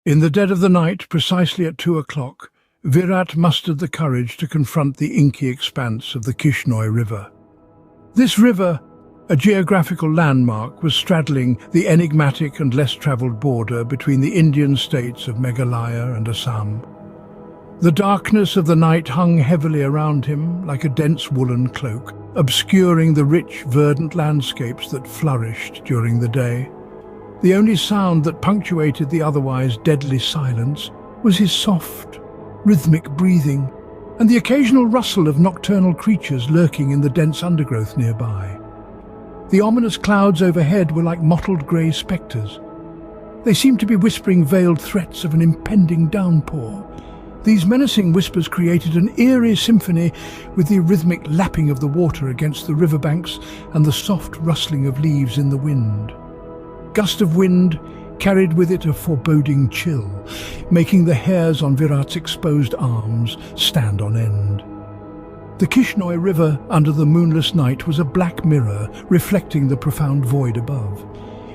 In the dead of the night, precisely at 2 o'clock, Virat mustered the courage to confront the inky expanse of the Kishnoi River. This river, a geographical landmark, was straddling the enigmatic and less-travelled border between the Indian states of Meghalaya and Assam. The darkness of the night hung heavily around him like a dense woolen cloak, obscuring the rich, verdant landscapes that flourished during the day. The only sound that punctuated the otherwise deadly silence was his soft, rhythmic breathing and the occasional rustle of nocturnal creatures lurking in the dense undergrowth nearby. The ominous clouds overhead were like mottled grey spectres. They seemed to be whispering veiled threats of an impending downpour. These menacing whispers created an eerie symphony with the rhythmic lapping of the water against the riverbanks and the soft rustling of leaves in the wind. Gust of wind carried with it a foreboding chill, making the hairs on Virat's exposed arms stand on end. The Kishnoi River under the moonless night was a black mirror reflecting the profound void above.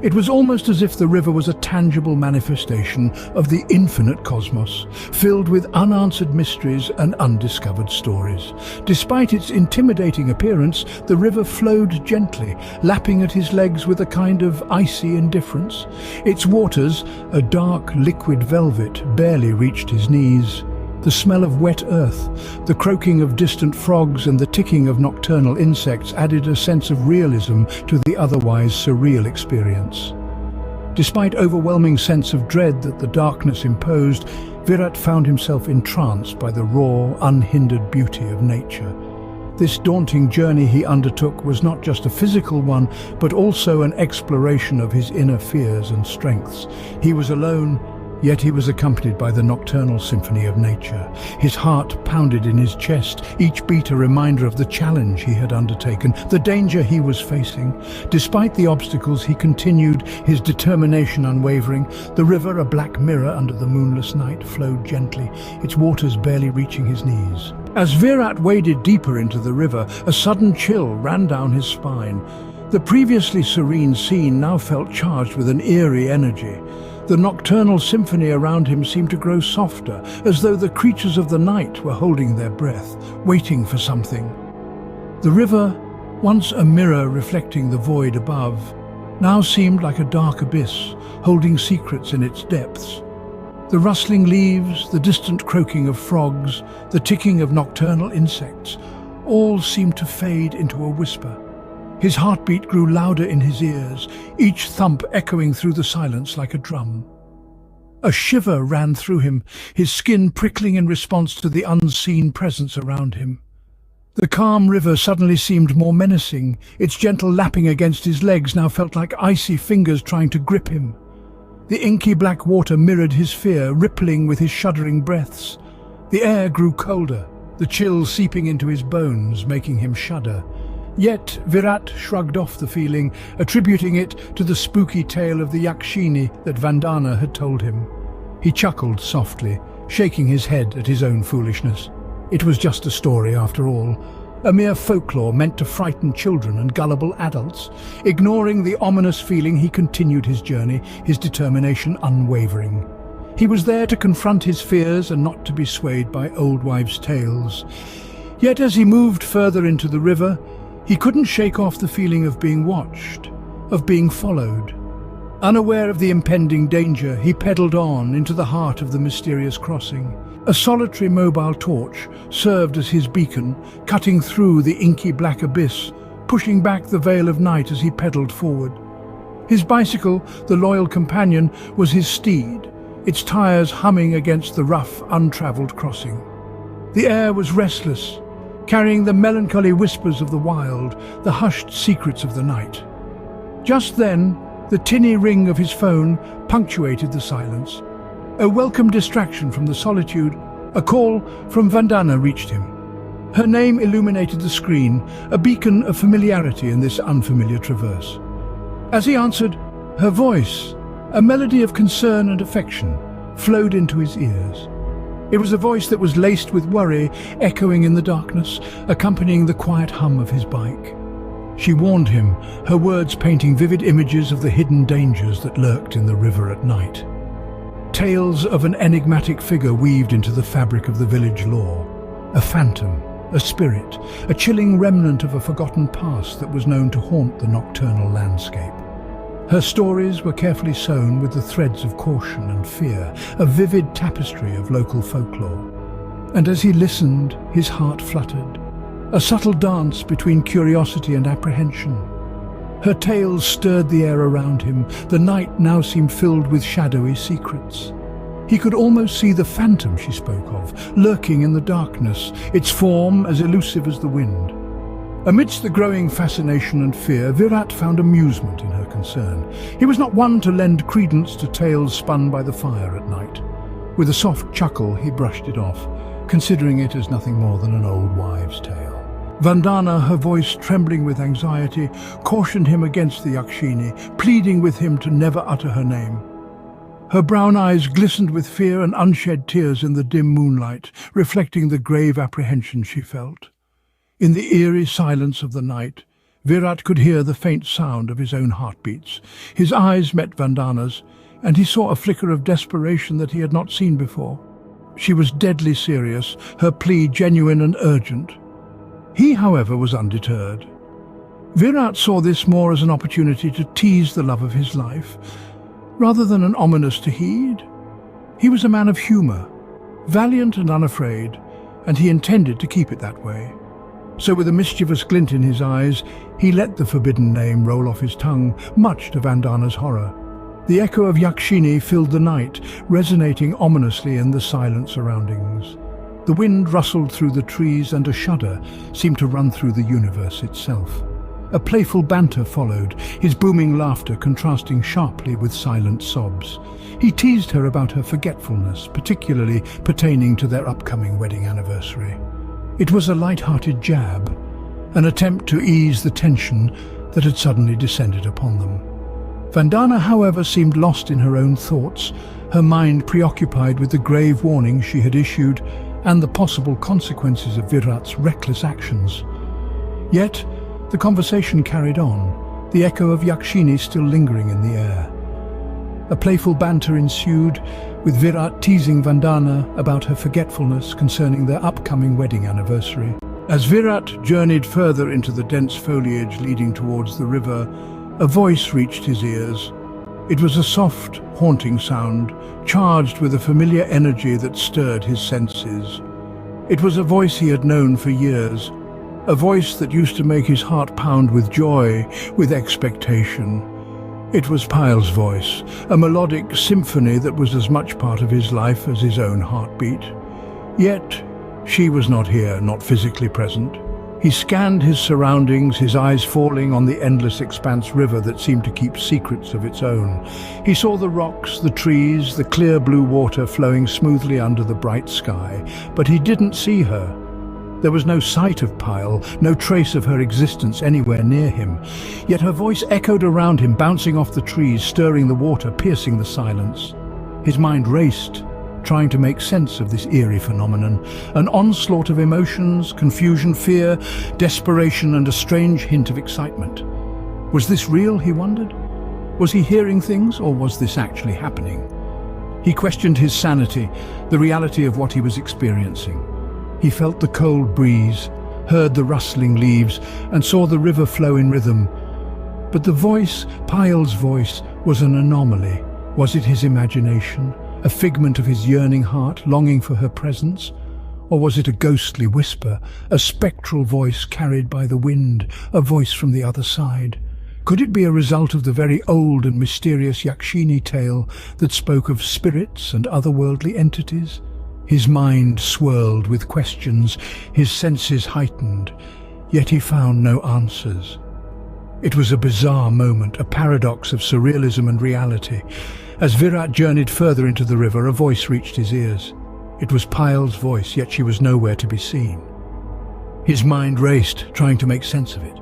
It was almost as if the river was a tangible manifestation of the infinite cosmos, filled with unanswered mysteries and undiscovered stories. Despite its intimidating appearance, the river flowed gently, lapping at his legs with a kind of icy indifference. Its waters, a dark liquid velvet, barely reached his knees. The smell of wet earth, the croaking of distant frogs and the ticking of nocturnal insects added a sense of realism to the otherwise surreal experience. Despite overwhelming sense of dread that the darkness imposed, Virat found himself entranced by the raw, unhindered beauty of nature. This daunting journey he undertook was not just a physical one, but also an exploration of his inner fears and strengths. He was alone, yet he was accompanied by the nocturnal symphony of nature. His heart pounded in his chest, each beat a reminder of the challenge he had undertaken, the danger he was facing. Despite the obstacles, he continued, his determination unwavering. The river, a black mirror under the moonless night, flowed gently, its waters barely reaching his knees. As Virat waded deeper into the river, a sudden chill ran down his spine. The previously serene scene now felt charged with an eerie energy. The nocturnal symphony around him seemed to grow softer, as though the creatures of the night were holding their breath, waiting for something. The river, once a mirror reflecting the void above, now seemed like a dark abyss, holding secrets in its depths. The rustling leaves, the distant croaking of frogs, the ticking of nocturnal insects, all seemed to fade into a whisper. His heartbeat grew louder in his ears, each thump echoing through the silence like a drum. A shiver ran through him, his skin prickling in response to the unseen presence around him. The calm river suddenly seemed more menacing. Its gentle lapping against his legs now felt like icy fingers trying to grip him. The inky black water mirrored his fear, rippling with his shuddering breaths. The air grew colder, the chill seeping into his bones, making him shudder. Yet Virat shrugged off the feeling, attributing it to the spooky tale of the Yakshini that Vandana had told him. He chuckled softly, shaking his head at his own foolishness. It was just a story after all, a mere folklore meant to frighten children and gullible adults. Ignoring the ominous feeling, he continued his journey, his determination unwavering. He was there to confront his fears and not to be swayed by old wives' tales. Yet as he moved further into the river, he couldn't shake off the feeling of being watched, of being followed. Unaware of the impending danger, he pedaled on into the heart of the mysterious crossing. A solitary mobile torch served as his beacon, cutting through the inky black abyss, pushing back the veil of night as he pedaled forward. His bicycle, the loyal companion, was his steed, its tires humming against the rough, untravelled crossing. The air was restless, carrying the melancholy whispers of the wild, the hushed secrets of the night. Just then, the tinny ring of his phone punctuated the silence. A welcome distraction from the solitude, a call from Vandana reached him. Her name illuminated the screen, a beacon of familiarity in this unfamiliar traverse. As he answered, her voice, a melody of concern and affection, flowed into his ears. It was a voice that was laced with worry, echoing in the darkness, accompanying the quiet hum of his bike. She warned him, her words painting vivid images of the hidden dangers that lurked in the river at night. Tales of an enigmatic figure weaved into the fabric of the village lore. A phantom, a spirit, a chilling remnant of a forgotten past that was known to haunt the nocturnal landscape. Her stories were carefully sewn with the threads of caution and fear, a vivid tapestry of local folklore. And as he listened, his heart fluttered, a subtle dance between curiosity and apprehension. Her tales stirred the air around him. The night now seemed filled with shadowy secrets. He could almost see the phantom she spoke of, lurking in the darkness, its form as elusive as the wind. Amidst the growing fascination and fear, Virat found amusement in her concern. He was not one to lend credence to tales spun by the fire at night. With a soft chuckle, he brushed it off, considering it as nothing more than an old wives' tale. Vandana, her voice trembling with anxiety, cautioned him against the Yakshini, pleading with him to never utter her name. Her brown eyes glistened with fear and unshed tears in the dim moonlight, reflecting the grave apprehension she felt. In the eerie silence of the night, Virat could hear the faint sound of his own heartbeats. His eyes met Vandana's, and he saw a flicker of desperation that he had not seen before. She was deadly serious, her plea genuine and urgent. He, however, was undeterred. Virat saw this more as an opportunity to tease the love of his life, rather than an ominous to heed. He was a man of humour, valiant and unafraid, and he intended to keep it that way. So with a mischievous glint in his eyes, he let the forbidden name roll off his tongue, much to Vandana's horror. The echo of Yakshini filled the night, resonating ominously in the silent surroundings. The wind rustled through the trees and a shudder seemed to run through the universe itself. A playful banter followed, his booming laughter contrasting sharply with silent sobs. He teased her about her forgetfulness, particularly pertaining to their upcoming wedding anniversary. It was a light-hearted jab, an attempt to ease the tension that had suddenly descended upon them. Vandana, however, seemed lost in her own thoughts, her mind preoccupied with the grave warning she had issued and the possible consequences of Virat's reckless actions. Yet, the conversation carried on, the echo of Yakshini still lingering in the air. A playful banter ensued, with Virat teasing Vandana about her forgetfulness concerning their upcoming wedding anniversary. As Virat journeyed further into the dense foliage leading towards the river, a voice reached his ears. It was a soft, haunting sound, charged with a familiar energy that stirred his senses. It was a voice he had known for years, a voice that used to make his heart pound with joy, with expectation. It was Pyle's voice, a melodic symphony that was as much part of his life as his own heartbeat. Yet, she was not here, not physically present. He scanned his surroundings, his eyes falling on the endless expanse river that seemed to keep secrets of its own. He saw the rocks, the trees, the clear blue water flowing smoothly under the bright sky, but he didn't see her. There was no sight of Pyle, no trace of her existence anywhere near him. Yet her voice echoed around him, bouncing off the trees, stirring the water, piercing the silence. His mind raced, trying to make sense of this eerie phenomenon, an onslaught of emotions, confusion, fear, desperation, and a strange hint of excitement. Was this real, he wondered? Was he hearing things, or was this actually happening? He questioned his sanity, the reality of what he was experiencing. He felt the cold breeze, heard the rustling leaves, and saw the river flow in rhythm. But the voice, Pyle's voice, was an anomaly. Was it his imagination? A figment of his yearning heart, longing for her presence? Or was it a ghostly whisper, a spectral voice carried by the wind, a voice from the other side? Could it be a result of the very old and mysterious Yakshini tale that spoke of spirits and otherworldly entities? His mind swirled with questions, his senses heightened, yet he found no answers. It was a bizarre moment, a paradox of surrealism and reality. As Virat journeyed further into the river, a voice reached his ears. It was Pyle's voice, yet she was nowhere to be seen. His mind raced, trying to make sense of it.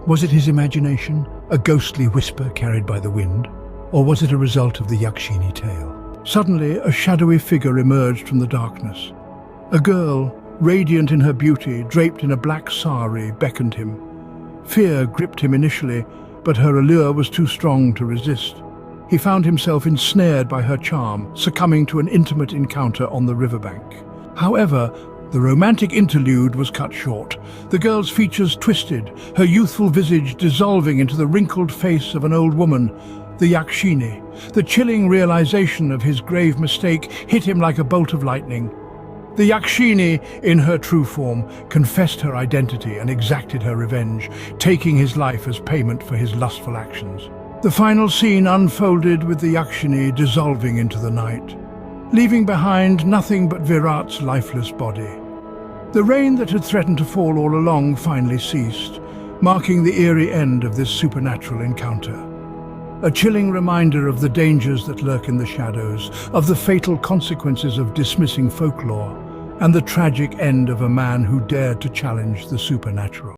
Was it his imagination, a ghostly whisper carried by the wind, or was it a result of the Yakshini tale? Suddenly, a shadowy figure emerged from the darkness. A girl, radiant in her beauty, draped in a black sari, beckoned him. Fear gripped him initially, but her allure was too strong to resist. He found himself ensnared by her charm, succumbing to an intimate encounter on the riverbank. However, the romantic interlude was cut short. The girl's features twisted, her youthful visage dissolving into the wrinkled face of an old woman, the Yakshini. The chilling realization of his grave mistake hit him like a bolt of lightning. The Yakshini, in her true form, confessed her identity and exacted her revenge, taking his life as payment for his lustful actions. The final scene unfolded with the Yakshini dissolving into the night, leaving behind nothing but Virat's lifeless body. The rain that had threatened to fall all along finally ceased, marking the eerie end of this supernatural encounter. A chilling reminder of the dangers that lurk in the shadows, of the fatal consequences of dismissing folklore, and the tragic end of a man who dared to challenge the supernatural.